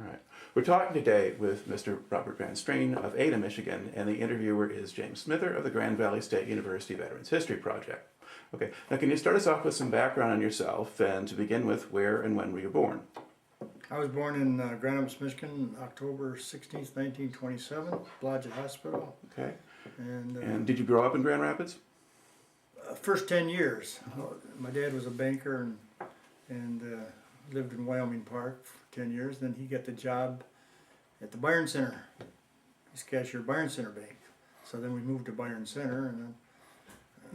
All right. We're talking today with Mr. Robert Van Strien of Ada, Michigan, and the interviewer is James Smither of the Grand Valley State University Veterans History Project. Okay, now can you start us off with some background on yourself, and to begin with, where and when were you born? I was born in Grand Rapids, Michigan, October 16th, 1927, Blodgett Hospital. Okay. And did you grow up in Grand Rapids? first 10 years, my dad was a banker and lived in Wyoming Park for 10 years. Then he got the job at the Byron Center. He's cashier at Byron Center Bank. So then we moved to Byron Center, and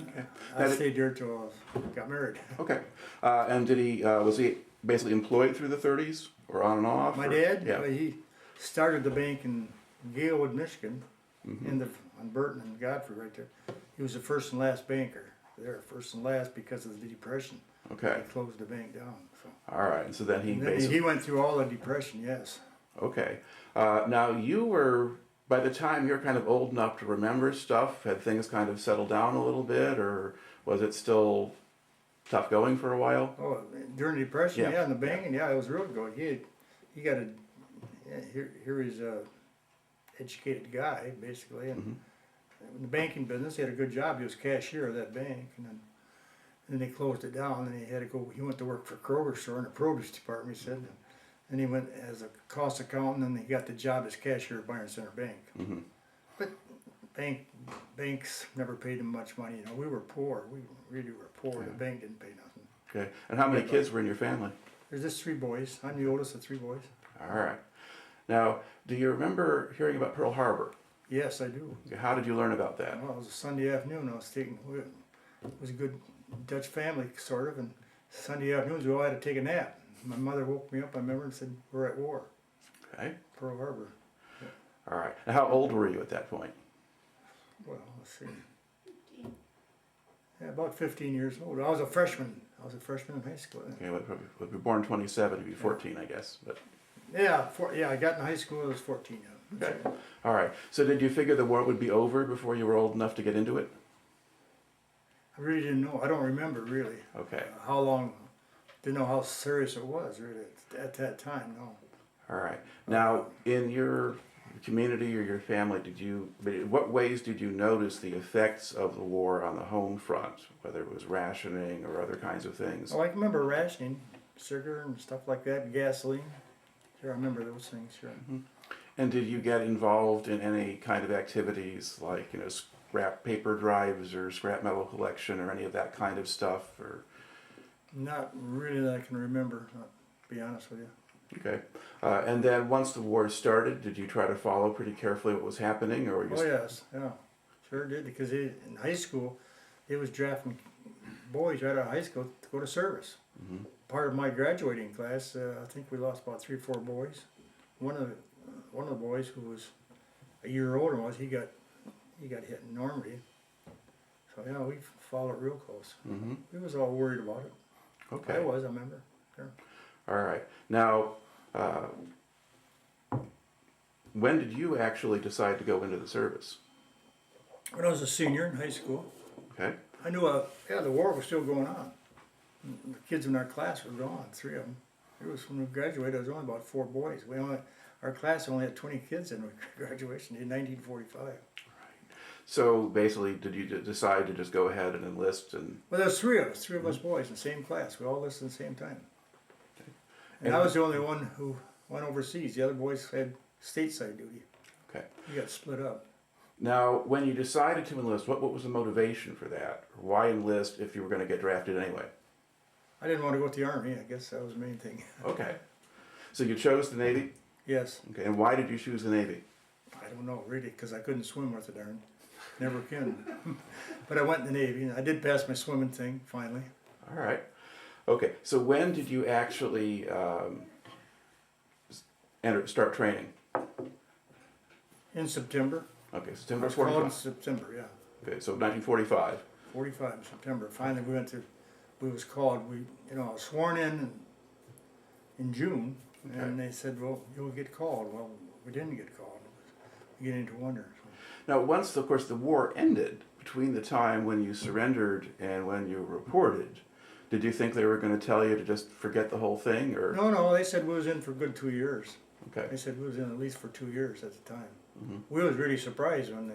then I stayed there till I got married. Okay. And did he, was he basically employed through the 30s, or on and off? My or? dad, Yeah. he started the bank in Galewood, Michigan, on Burton and Godfrey right there. He was the first and last banker there, first and last because of the Depression. Okay. They closed the bank down. So. All right. And so then he And then basically... he went through all the Depression, yes. Okay. Now you were, by the time you're kind of old enough to remember stuff, had things kind of settled down a little bit, or was it still tough going for a while? Oh, during the Depression, Yeah. yeah, in the banking, yeah, it was real good. He got a, here he's a educated guy, basically, and in the banking business, he had a good job. He was cashier of that bank, and then they closed it down, and he had to go, he went to work for Kroger store in the produce department, he said. And he went as a cost accountant, and he got the job as cashier at Byron Center Bank. But banks never paid him much money. You know, we were poor. We really were poor. The bank didn't pay nothing. Okay. And how many kids were in your family? There's just 3 boys. I'm the oldest of 3 boys. All right. Now, do you remember hearing about Pearl Harbor? Yes, I do. How did you learn about that? Well, it was a Sunday afternoon. It was a good Dutch family, sort of, and Sunday afternoons we all had to take a nap. My mother woke me up, I remember, and said, "We're at war." Okay. Pearl Harbor. All right. Now, how old were you at that point? Well, let's see. Yeah, about 15 years old. I was a freshman. In high school. Okay, well, you were born 27, you'd be 14, I guess. But Yeah, I got in high school. I was 14. Yeah. okay. All right. So did you figure the war would be over before you were old enough to get into it? I really didn't know. I don't remember really. Okay. How long? Didn't know how serious it was really at that time. No. All right. Now, in your community or your family, what ways did you notice the effects of the war on the home front, whether it was rationing or other kinds of things? Oh, I can remember rationing, sugar and stuff like that, gasoline. Sure, I remember those things. Sure. And did you get involved in any kind of activities like, scrap paper drives or scrap metal collection or any of that kind of stuff? Or Not really that I can remember, to be honest with you. okay. And then once the war started, did you try to follow pretty carefully what was happening, or were you? Oh yes, yeah, sure did. Because in high school, it was drafting boys right out of high school to go to service. Part of my graduating class, I think we lost about 3 or 4 boys. One of the boys who was a year older than us, he got hit in Normandy. So yeah, we followed it real close. We was all worried about it. Okay. I remember. Sure. All right. Now, when did you actually decide to go into the service? When I was a senior in high school, Okay. I knew the war was still going on. The kids in our class were gone, 3 of them. It was when we graduated, there was only about 4 boys. Our class only had 20 kids in graduation in 1945. So basically, did you decide to just go ahead and enlist? And Well, there's 3 of us, 3 of us boys in the same class. We all enlisted at the same time. And I was the only one who went overseas. The other boys had stateside duty. okay. We got split up. Now, when you decided to enlist, what was the motivation for that? Or why enlist if you were going to get drafted anyway? I didn't want to go to the Army. I guess that was the main thing. Okay. So you chose the Navy? Yes. Okay. And why did you choose the Navy? I don't know, really, because I couldn't swim worth a darn. Never can. But I went in the Navy, and I did pass my swimming thing, finally. All right. Okay. So when did you actually start training? In September. Okay, I September was called in 45. September, yeah. Okay, so 1945. 45 in September. Finally, we was called. I was sworn in June, and they said, well, you'll get called. Well, we didn't get called. We get into wonder. So. Now, once, of course, the war ended, between the time when you surrendered and when you reported, did you think they were going to tell you to just forget the whole thing, or? No, they said we was in for a good 2 years. Okay. They said we was in at least for 2 years at the time. Mm-hmm. We was really surprised when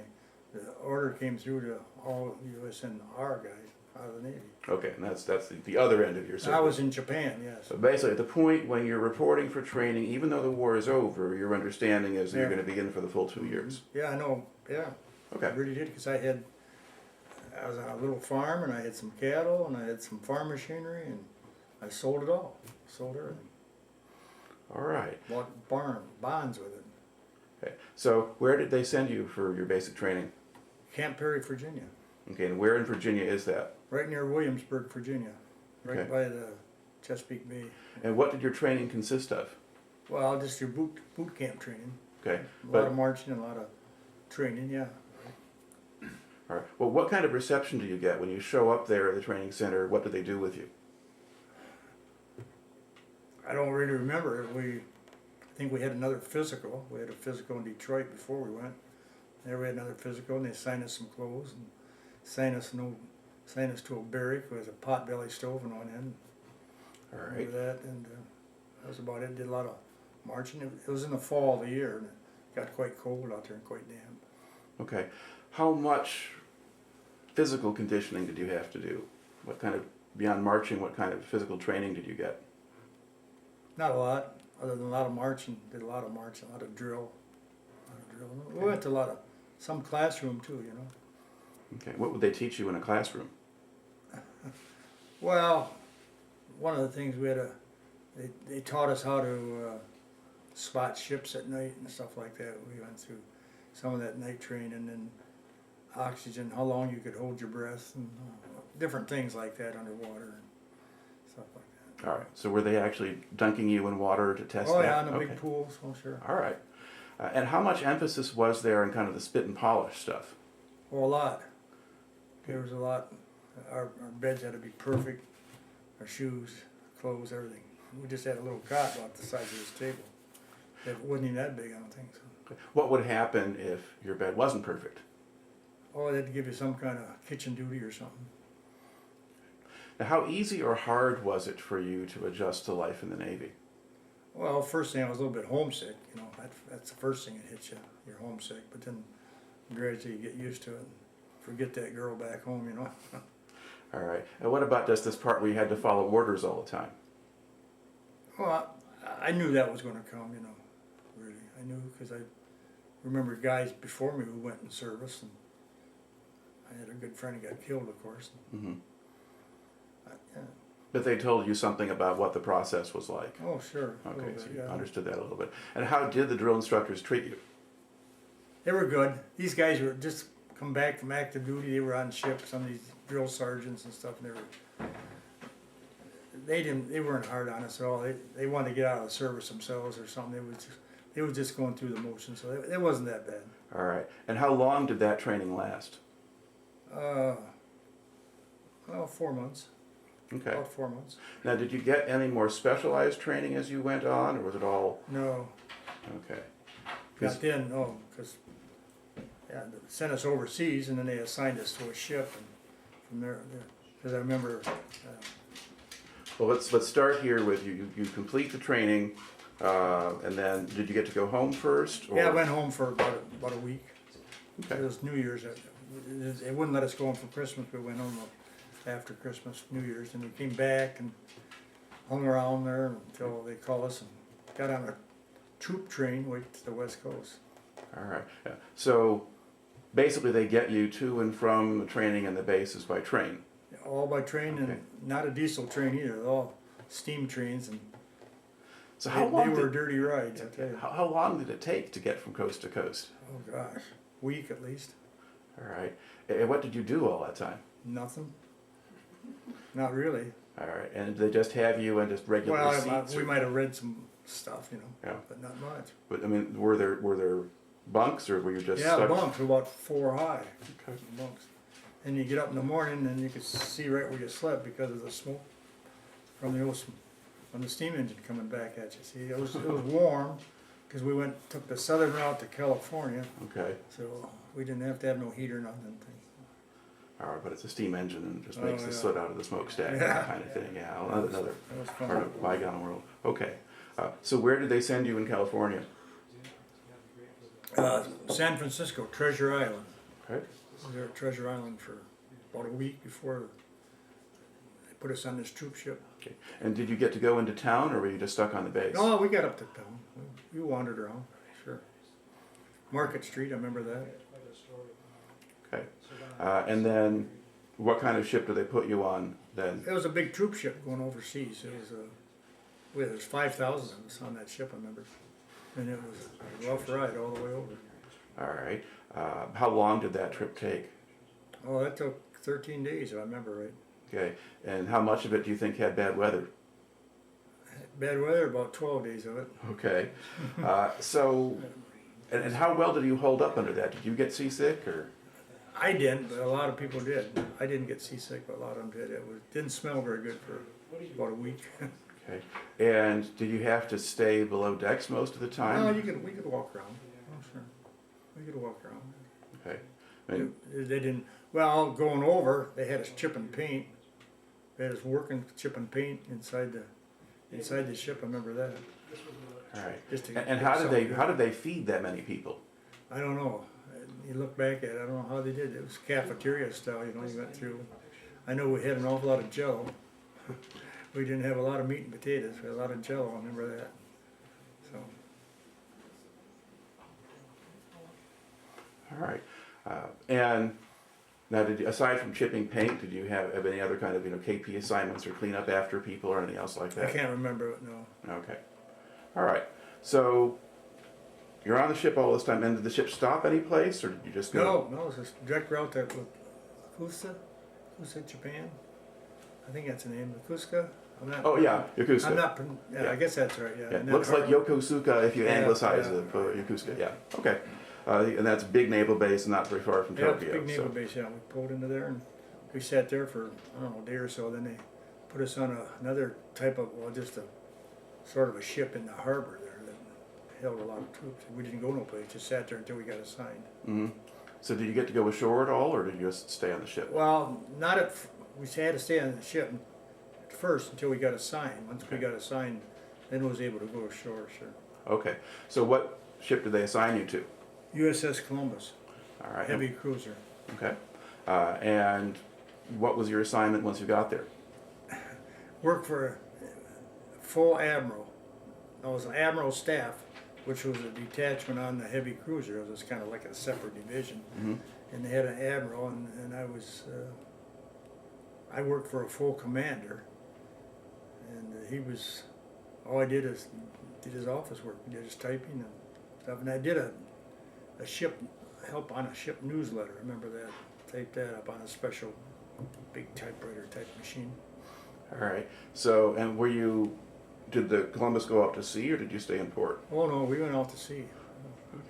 the order came through to all USNR guys out of the Navy. Okay, and that's the other end of your service. I was in Japan, yes. So basically, at the point when you're reporting for training, even though the war is over, your understanding is that you're Yeah. going to be in for the full 2 years. Yeah, I know. Yeah, I Okay. really did because I was on a little farm and I had some cattle and I had some farm machinery and I sold it all. Sold everything. All right. Bought bonds with it. Okay. So where did they send you for your basic training? Camp Perry, Virginia. Okay, and where in Virginia is that? Right near Williamsburg, Virginia. Right Okay. by the Chesapeake Bay. And what did your training consist of? Well, just your boot camp training. Okay. A lot But of marching and a lot of training, yeah. all right. Well, what kind of reception do you get when you show up there at the training center? What do they do with you? I don't really remember. I think we had another physical. We had a physical in Detroit before we went. There we had another physical, and they signed us some clothes and signed us to a barrack with a potbelly stove on one end. All right. Remember that, and that was about it. Did a lot of marching. It was in the fall of the year, and it got quite cold out there and quite damp. Okay. How much physical conditioning did you have to do? What kind of, beyond marching, what kind of physical training did you get? Not a lot, other than a lot of marching. Did a lot of marching, a lot of drill. We went to some classroom too, you know. Okay. What would they teach you in a classroom? Well, one of the things they taught us how to spot ships at night and stuff like that. We went through some of that night training and oxygen, how long you could hold your breath, and different things like that underwater and stuff like that. All right. So were they actually dunking you in water to test Oh that? yeah, in the Okay. big pools, oh sure. All right. And how much emphasis was there on kind of the spit and polish stuff? Well, a lot. There was a lot. Our beds had to be perfect. Our shoes, clothes, everything. We just had a little cot about the size of this table. It wasn't even that big, I don't think so. What would happen if your bed wasn't perfect? Oh, they had to give you some kind of kitchen duty or something. Now, how easy or hard was it for you to adjust to life in the Navy? Well, first thing I was a little bit homesick. You know, that's the first thing that hits you. You're homesick, but then gradually you get used to it and forget that girl back home. You know. All right. And what about just this part where you had to follow orders all the time? Well, I knew that was going to come. You know, really, I knew because I remember guys before me who went in service, and I had a good friend who got killed, of course. Mm-hmm. Yeah. But they told you something about what the process was like. Oh, sure. A Okay, little so bit, you yeah. understood that a little bit. And how did the drill instructors treat you? They were good. These guys were just come back from active duty. They were on ships, some of these drill sergeants and stuff, and they weren't hard on us at all. They wanted to get out of the service themselves or something. They were just going through the motions, so it wasn't that bad. All right. And how long did that training last? Well, 4 months. Okay. About 4 months. Now, did you get any more specialized training as you went on, or was it all No, okay? not then. No, because they sent us overseas, and then they assigned us to a ship, and from there, because I remember. Well, let's start here with you. You complete the training, and then did you get to go home first? Or? Yeah, I went home for about a week. Okay. It was New Year's. They wouldn't let us go home for Christmas. We went home after Christmas, New Year's, and we came back and hung around there until they called us and got on a troop train way to the West Coast. All right. Yeah. So basically, they get you to and from the training and the bases by train. All by train, Okay. and not a diesel train either. They're all steam trains, and So how long? they were dirty rides, I tell you. How long did it take to get from coast to coast? Oh gosh, week at least. All right. And what did you do all that time? Nothing. Not really. All right. And did they just have you in just regular Well, seats? we or- might have read some stuff, you know, Yeah. but not much. But I mean, were there bunks, or were you just Yeah, stuck? bunks were about 4 high. Okay. Bunks. And you get up in the morning and you could see right where you slept because of the smoke from the steam engine coming back at you. See, it was warm because we took the southern route to California, Okay. so we didn't have to have no heater or nothing. All right, but it's a steam engine and it just makes Oh, the yeah. soot out of the smokestack, Yeah. that kind of thing. Yeah, another Oh was part fun. of bygone world. Okay. So where did they send you in California? San Francisco, Treasure Island. Okay. We were there at Treasure Island for about a week before they put us on this troop ship. Okay. And did you get to go into town, or were you just stuck on the base? No, we got up to town. We wandered around, sure. Market Street, I remember that. Okay. And then, what kind of ship did they put you on then? It was a big troop ship going overseas. There was 5,000 of us on that ship, I remember. And it was a rough ride all the way over. All right. How long did that trip take? Oh, that took 13 days, if I remember right. Okay. And how much of it do you think had bad weather? Bad weather, about 12 days of it. Okay. And how well did you hold up under that? Did you get seasick, or? I didn't, but a lot of people did. I didn't get seasick, but a lot of them did. Didn't smell very good for about a week. Okay. And did you have to stay below decks most of the time? No, we could walk around. Oh, sure. We could walk around. Okay. And, They didn't, well, going over, they had us chip and paint. They had us working chip and paint inside the ship, I remember that. all right. Just to And get how something did good. they feed that many people? I don't know. You look back at it, I don't know how they did it. It was cafeteria style, you went through. I know we had an awful lot of jello. We didn't have a lot of meat and potatoes, we had a lot of jello, I remember that. So, All right. And now, aside from chipping paint, did you have any other kind of KP assignments or clean up after people or anything else like I that? can't remember it, no. Okay. All right. So you're on the ship all this time, and did the ship stop any place, or did you just go? No, it was a direct route to Kusa, Japan. I think that's the name, Yokosuka. I'm not. Oh yeah, Yokosuka. I'm not. Yeah, Yeah. I guess that's right. Yeah. Yeah, And it that looks like harbor- Yokosuka if you Yeah, anglicize yeah. it, but Yokosuka. Yeah. Okay. And that's a big naval base, and not very far from Yeah, it's a Tokyo. big naval base. Yeah, we pulled into there and we sat there for I don't know a day or so. Then they put us on another type of just a sort of a ship in the harbor there that held a lot of troops. We didn't go no place. Just sat there until we got assigned. Hmm. So did you get to go ashore at all, or did you just stay on the ship? Well, not at. We had to stay on the ship at first until we got assigned. Once we Okay. got assigned, then was able to go ashore. Sure. Okay. So what ship did they assign you to? USS Columbus, All right. heavy cruiser. Okay. And what was your assignment once you got there? Worked for a full admiral. I was an admiral staff, which was a detachment on the heavy cruiser. It was kind of like a separate division. Mhm. And they had an admiral, and I was. I worked for a full commander, and he was. All I did is did his office work. He did his typing and stuff, and I did a ship help on a ship newsletter. I remember that. Typed that up on a special big typewriter type machine. All right. So, and did the Columbus go out to sea, or did you stay in port? Oh no, we went out to sea.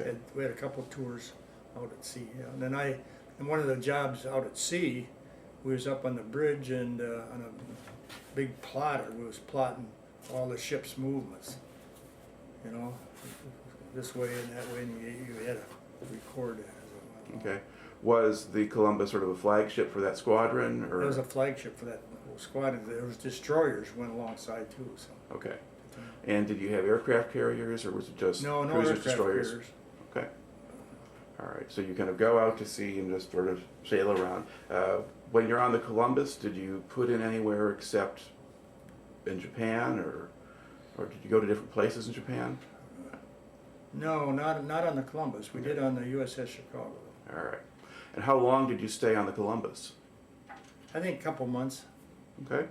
Okay. We had a couple of tours out at sea. Yeah. And then and one of the jobs out at sea, we was up on the bridge and on a big plotter. We was plotting all the ship's movements. This way and that way, and you had to record it. Okay. Was the Columbus sort of a flagship for that squadron, or? It was a flagship for that whole squadron. There was destroyers went alongside too. So. Okay. And did you have aircraft carriers, or was it just No cruisers, aircraft destroyers? carriers. Okay. All right. So you kind of go out to sea and just sort of sail around. When you're on the Columbus, did you put in anywhere except in Japan, or did you go to different places in Japan? No, not on the Columbus. We did on the USS Chicago. All right. And how long did you stay on the Columbus? I think a couple months. Okay.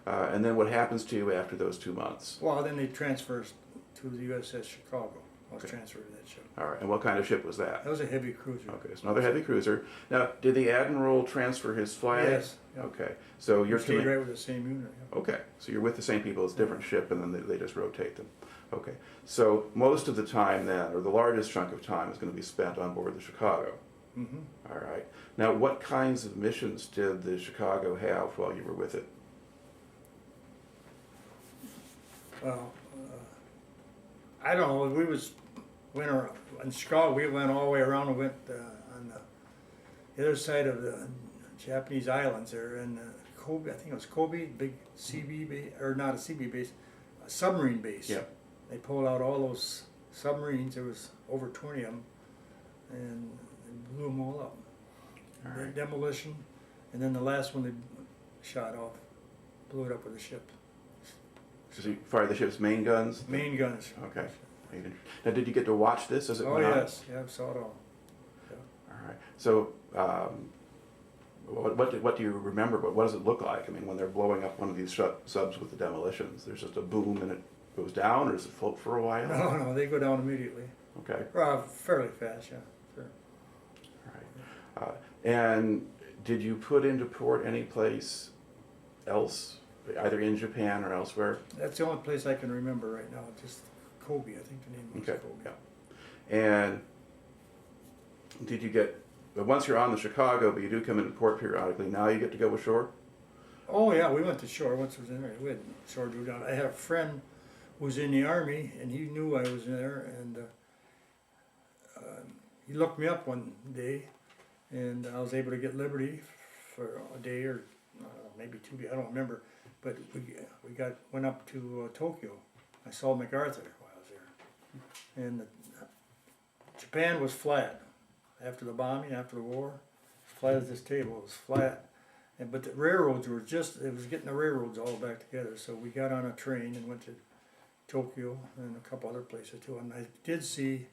And then what happens to you after those 2 months? Well, then they transferred us to the USS Chicago. I was Okay. transferred to that ship. All right. And what kind of ship was that? That was a heavy cruiser. Okay, so another heavy cruiser. Now, did the admiral transfer his flag? Yes. Yeah. Okay, so We you're stayed right with the same unit. Yeah. Okay, so you're with the same people. It's a different ship, and then they just rotate them. Okay, so most of the time then, or the largest chunk of time, is going to be spent on board the Chicago. Mm-hmm. All right. Now, what kinds of missions did the Chicago have while you were with it? Well, I don't know. Went around, in Chicago. We went all the way around and went on the other side of the Japanese islands there, and Kobe, I think it was Kobe, big CB base, or not a CB base, a submarine base. Yep. They pulled out all those submarines, there was over 20 of them, and they blew them all up. All The right. demolition, and then the last one they shot off, blew it up with a ship. So you fired the ship's main guns? Main guns. Okay. Now, did you get to watch this as it Oh went on? yes, yeah, I saw it all. All right. So, what do you remember? What does it look like? I mean, when they're blowing up one of these subs with the demolitions, there's just a boom and it goes down, or does it float for a while? No, they go down immediately. Okay. Fairly fast, yeah. Sure. All right. And did you put into port any place else, either in Japan or elsewhere? That's the only place I can remember right now. Just Kobe, I think the name was Okay. Kobe. Yeah. And did you get, once you're on the Chicago, but you do come into port periodically, now you get to go ashore? Oh yeah, we went to shore once I was in there. We had shore drew down. I had a friend who was in the Army, and he knew I was in there, and he looked me up one day, and I was able to get liberty for a day or maybe 2 days. I don't remember, but we went up to Tokyo. I saw MacArthur while I was there, and Japan was flat after the bombing, after the war, flat as this table. It was flat. But the railroads were it was getting the railroads all back together. So we got on a train and went to Tokyo and a couple other places too. And I did see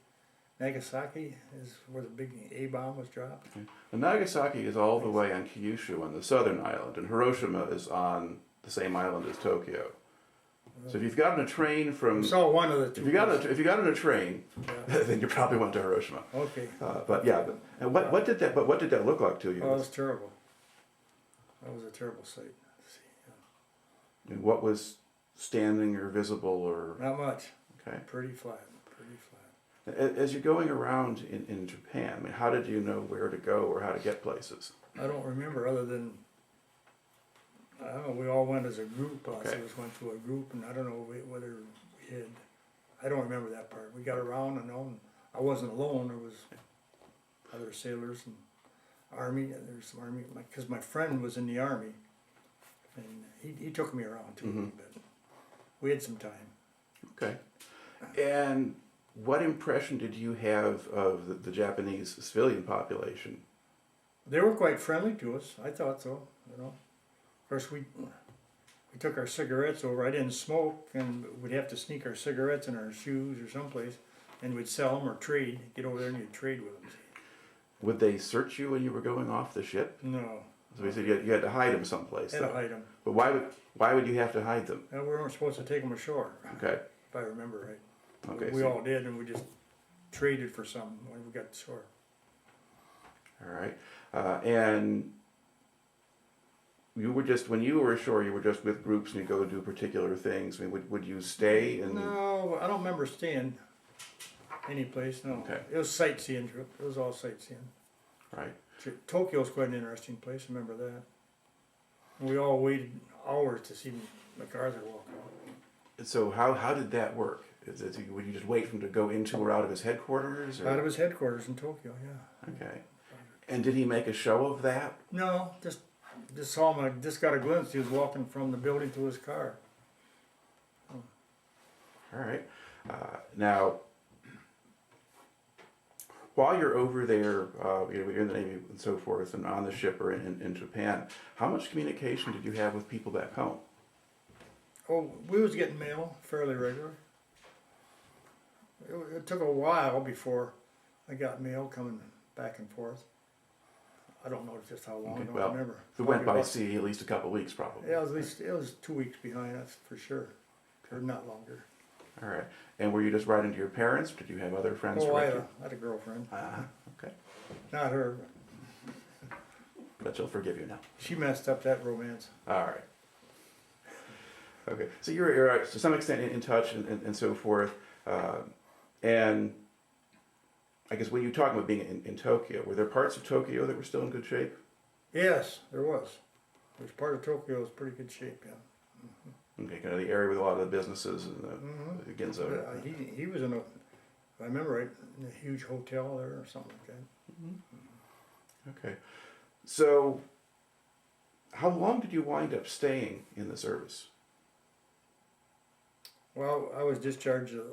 Nagasaki is where the big A-bomb was dropped. Okay. And Nagasaki is all the way on Kyushu on the southern island, and Hiroshima is on the same island as Tokyo. So if you've gotten a train from, I saw one of the two. if you got on a train, Yeah. then you probably went to Hiroshima. Okay. And what did that look like to you? Oh, it was terrible. That was a terrible sight to see. And what was standing or visible or? Not much. Okay. Pretty flat. Pretty flat. As you're going around in Japan, I mean, how did you know where to go or how to get places? I don't remember other than, I don't know, we all went as a group. Us Okay. just went to a group, and I don't know whether we had, I don't remember that part. We got around and on. I wasn't alone. There was other sailors and Army. There's some Army, because my friend was in the Army, and he took me around too a little bit. We had some time. Okay. And what impression did you have of the Japanese civilian population? They were quite friendly to us. I thought so. You know, of course we took our cigarettes over. I didn't smoke, and we'd have to sneak our cigarettes in our shoes or someplace, and we'd sell them or trade. Get over there and you'd trade with them. Would they search you when you were going off the ship? No. So you said you had to hide them someplace. Had to though. hide them. But why would you have to hide them? We weren't supposed to take them ashore, Okay. if I remember right. Okay. We so- all did, and we just traded for some when we got to shore. All right. And you were just, when you were ashore, you were just with groups and you go do particular things. I mean, would you stay and? No, I don't remember staying any place. No. Okay. It was sightseeing trip. It was all sightseeing. Right. Tokyo's quite an interesting place. I remember that. And we all waited hours to see MacArthur walk out. So how did that work? Would you just wait for him to go into or out of his headquarters? Or? Out of his headquarters in Tokyo, yeah. Okay. And did he make a show of that? No, just saw him. I just got a glimpse. He was walking from the building to his car. All right. Now, while you're over there, you're in the Navy and so forth, and on the ship or in Japan, how much communication did you have with people back home? Oh, we was getting mail fairly regular. It took a while before I got mail coming back and forth. I don't know just how long. Okay, I don't well, remember. If it went Probably by about- sea, at least a couple of weeks probably. Yeah, it was 2 weeks behind us for sure, or not longer. All right. And were you just writing to your parents, or did you have other friends? Oh, to I write had, to? I had a girlfriend. Okay. Not her. But she'll forgive you now. She messed up that romance. All right. Okay. So you're to some extent in touch and so forth. And I guess when you talking about being in Tokyo, were there parts of Tokyo that were still in good shape? Yes, there was. There's part of Tokyo was pretty good shape, yeah. Okay, kind of the area with a lot of the businesses and the Ginza. He was in a, if I remember right, in a huge hotel there or something like that. Okay. So, how long did you wind up staying in the service? Well, I was discharged the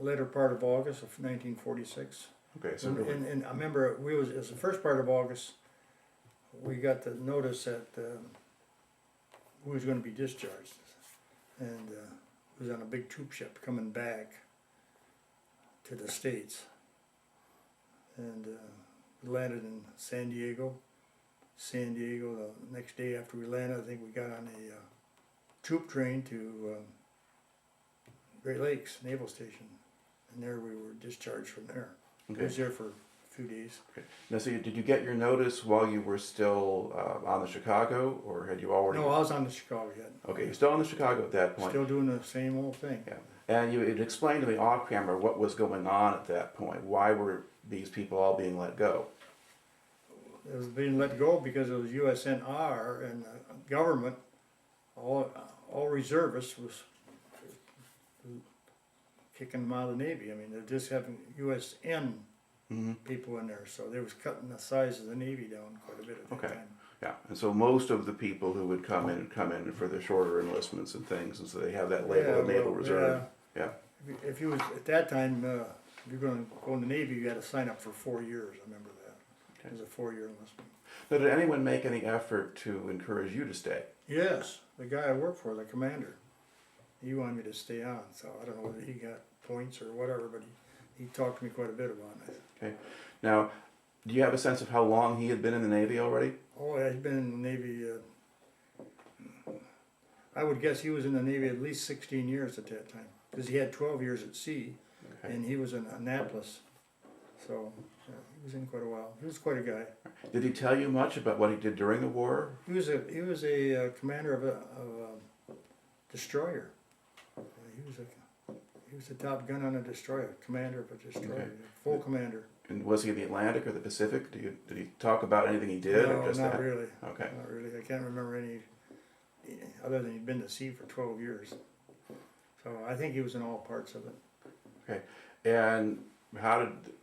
later part of August of 1946. Okay, so And, really, and I remember it was the first part of August, we got the notice that we was going to be discharged. And it was on a big troop ship coming back to the States. And we landed in San Diego. The next day after we landed, I think we got on a troop train to Great Lakes Naval Station. And there we were discharged from there. I okay. was there for a few days. Okay. Now, so did you get your notice while you were still on the Chicago, or had you already? No, I was on the Chicago yet. Okay, you're still on the Chicago at that point. Still doing the same old thing. Yeah. And you had explained to me off camera what was going on at that point. Why were these people all being let go? It was being let go because it was USNR and the government, all reservists was kicking them out of the Navy. I mean, they're just having USN people in there, so they was cutting the size of the Navy down quite a bit at that time. Yeah, and so most of the people who would come in for the shorter enlistments and things, and so they have that label of Naval Reserve. Yeah. If you was at that time, if you're going to go in the Navy, you had to sign up for 4 years. I remember that. Okay. It was a 4-year enlistment. Now, did anyone make any effort to encourage you to stay? Yes, the guy I worked for, the commander, he wanted me to stay on. So I don't know whether he got points or whatever, but he talked to me quite a bit about it. Okay. Now, do you have a sense of how long he had been in the Navy already? Oh, yeah, he'd been in the Navy. I would guess he was in the Navy at least 16 years at that time, because he had 12 years at sea, Okay. and he was in Annapolis. So yeah, he was in quite a while. He was quite a guy. Did he tell you much about what he did during the war? He was a commander of a destroyer. He was the top gun on a destroyer, commander of a destroyer, Okay. full commander. And was he in the Atlantic or the Pacific? Did he talk about anything he did, No, or just not that? really. Okay. Not really. I can't remember any, other than he'd been to sea for 12 years. So I think he was in all parts of it. Okay. And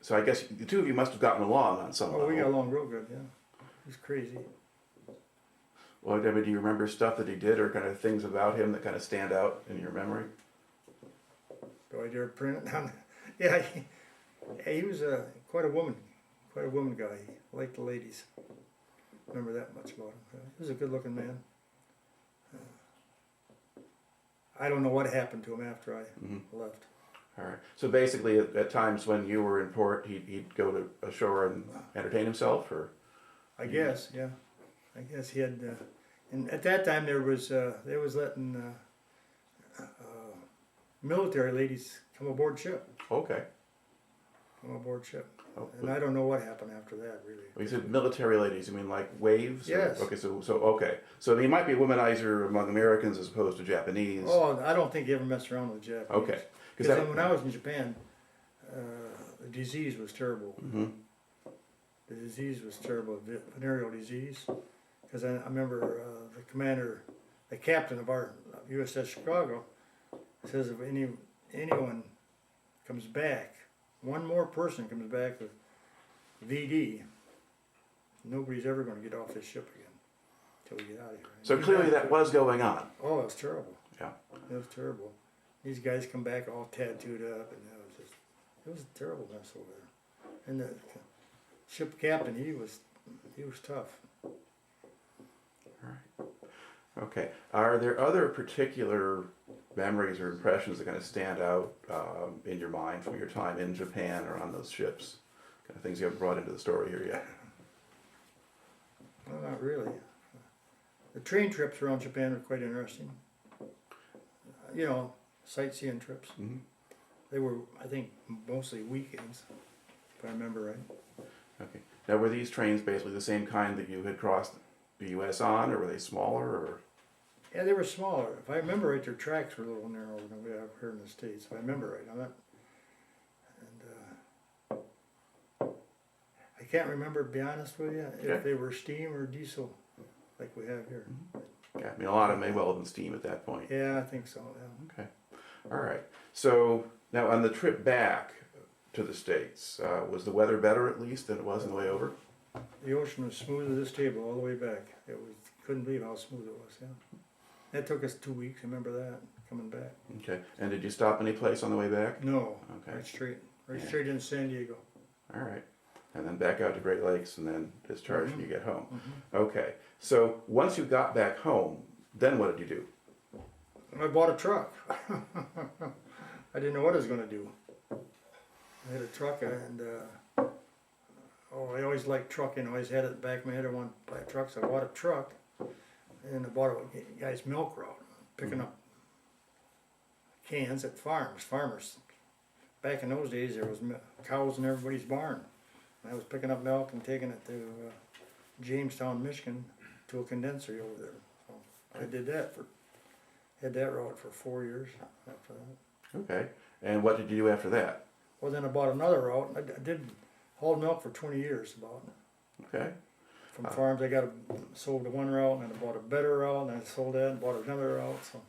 so I guess the two of you must have gotten along on some Oh, level. we got along real good, yeah. He was crazy. Well, I mean, do you remember stuff that he did or kind of things about him that kind of stand out in your memory? Do I dare print it down? Yeah, he was quite a woman guy. He liked the ladies. Remember that much about him. He was a good-looking man. I don't know what happened to him after I left. All right. So basically, at times when you were in port, he'd go to ashore and entertain himself, or? I guess, yeah. I guess he had, and at that time they was letting military ladies come aboard ship. Okay. Come aboard ship. Oh, And I don't know what happened after that, really. well, you said military ladies. You mean like waves? Yes. Okay. So he might be a womanizer among Americans as opposed to Japanese. Oh, I don't think he ever messed around with Japanese. Okay. Because when I was in Japan, the disease was terrible. The disease was terrible, venereal disease. Because I remember the captain of our USS Chicago says if anyone comes back, one more person comes back with VD, nobody's ever going to get off this ship again until we get out of here. So clearly that was going on. Oh, it was terrible. Yeah. It was terrible. These guys come back all tattooed up, and it was a terrible mess over there. And the ship captain, he was tough. All right. Okay. Are there other particular memories or impressions that kind of stand out in your mind from your time in Japan or on those ships? Kind of things you haven't brought into the story here yet. Well, not really. The train trips around Japan were quite interesting. You know, sightseeing trips. They were, I think, mostly weekends, if I remember right. Okay. Now, were these trains basically the same kind that you had crossed the U.S. on, or were they smaller, or? Yeah, they were smaller. If I remember right, their tracks were a little narrower than we have here in the States, if I remember right. I can't remember, to be honest with you, if they were steam or diesel, like we have here. Yeah, I mean, a lot of them may well have been steam at that point. Yeah, I think so, yeah. Okay. All right. So, now on the trip back to the States, was the weather better at least than it was on the way over? The ocean was smooth as this table all the way back. It was couldn't believe how smooth it was, yeah. That took us 2 weeks, I remember that, coming back. Okay. And did you stop any place on the way back? No, Okay. right straight in San Diego. All right. And then back out to Great Lakes and then discharge when you get home. Mhm. Okay. So once you got back home, then what did you do? I bought a truck. I didn't know what I was gonna do. I had a truck and, I always liked trucking, I always had it in the back of my head, I wanted to buy a truck, so I bought a truck. And I bought a guy's milk route, picking up cans at farmers. Back in those days, there was cows in everybody's barn. I was picking up milk and taking it to Jamestown, Michigan, to a condenser over there. So I had that route for 4 years after that. Okay. And what did you do after that? Well, then I bought another route. I did haul milk for 20 years about. Okay. From farms, I sold the one route, and then I bought a better route, and I sold that and bought another route. So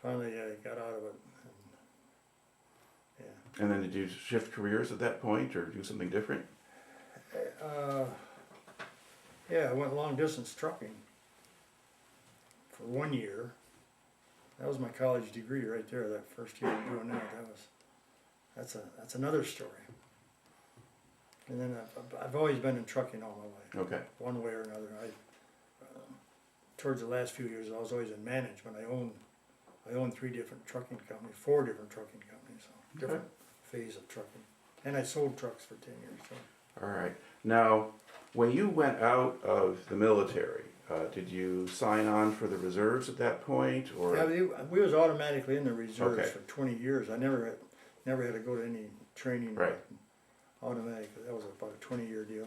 finally, I got out of it. And, yeah. And then did you shift careers at that point or do something different? Yeah, I went long distance trucking for 1 year. That was my college degree right there. That first year of doing that, that's another story. And then I've always been in trucking all my life. Okay. One way or another. Towards the last few years, I was always in management. I owned 3 different trucking companies, 4 different trucking companies, so different phase of trucking. And I sold trucks for 10 years. So. All right. Now, when you went out of the military, did you sign on for the reserves at that point, or? Yeah, we was automatically in the reserves Okay. for 20 years. I never had to go to any training. Right. Automatically, that was about a 20-year deal.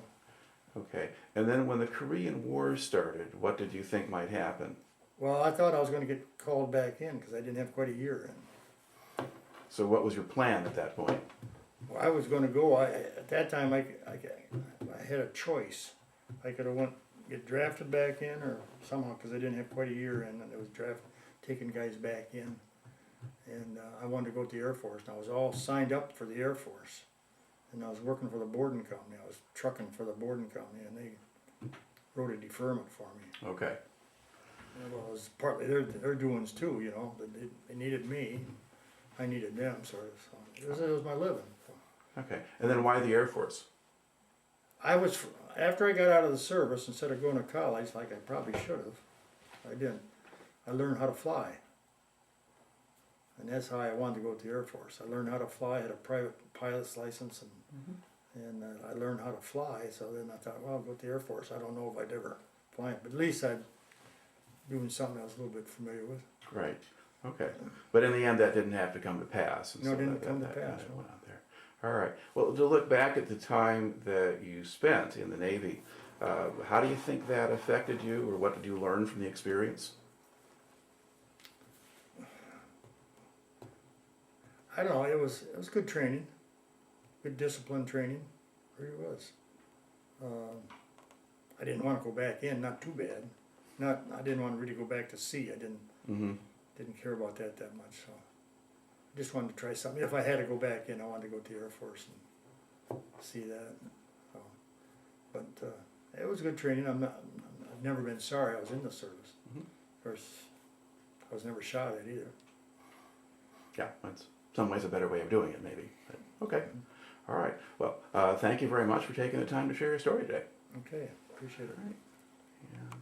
Okay. And then when the Korean War started, what did you think might happen? Well, I thought I was going to get called back in because I didn't have quite a year in. So what was your plan at that point? Well, I was going to go. At that time, I had a choice. I could have get drafted back in, or somehow, because I didn't have quite a year in, and it was taking guys back in. And I wanted to go to the Air Force. And I was all signed up for the Air Force. And I was working for the boarding company. I was trucking for the boarding company, and they wrote a deferment for me. Okay. Well, it was partly their doings too, you know. They needed me, I needed them, sort of. So it was my living. Okay. And then why the Air Force? After I got out of the service, instead of going to college like I probably should have, I didn't. I learned how to fly. And that's how I wanted to go to the Air Force. I learned how to fly, I had a private pilot's license, and I learned how to fly. So then I thought, well, I'll go to the Air Force. I don't know if I'd ever fly it, but at least I'd doing something I was a little bit familiar with. Right. Okay. But in the end, that didn't have to come to pass. And No, so it didn't that come to kind pass, of no. went out there. All right. Well, to look back at the time that you spent in the Navy, how do you think that affected you, or what did you learn from the experience? I don't know. It was good training, good discipline training. It really was. I didn't want to go back in. Not too bad. I didn't want to really go back to sea. I didn't care about that much. So I just wanted to try something. If I had to go back in, I wanted to go to the Air Force and see that. So, but it was good training. I've never been sorry I was in the service. Of course, I was never shot at either. Yeah, that's some ways a better way of doing it, maybe. But, okay. All right. Well, thank you very much for taking the time to share your story today. Okay, appreciate it. All right. Yeah.